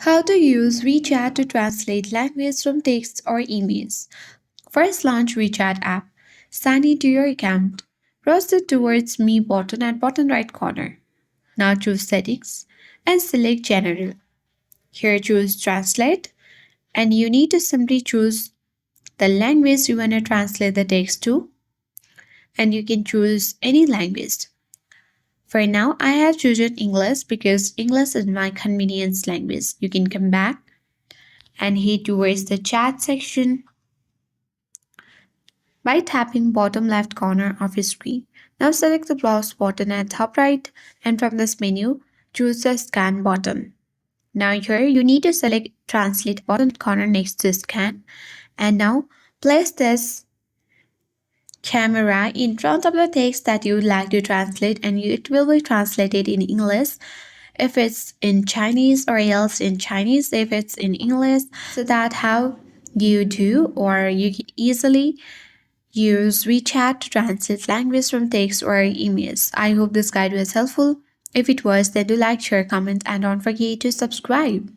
How to use WeChat to translate language from text or emails. First, launch WeChat app. Sign into your account. Press the Towards Me button at bottom right corner. Now choose Settings and select General. Here choose Translate, and you need to simply choose the language you want to translate the text to, and you can choose any language. For now, I have chosen English because English is my convenience language. You can come back and head towards the chat section by tapping bottom left corner of your screen. Now select the browse button at top right, and from this menu, choose the scan button. Now here you need to select translate bottom corner next to scan, and now place this camera in front of the text that you would like to translate, and it will be translated in English if it's in Chinese, or else in Chinese if it's in English. So that how you do, or you can easily use WeChat to translate language from text or emails. I hope this guide was helpful. If it was, then do like, share, comment, and don't forget to subscribe.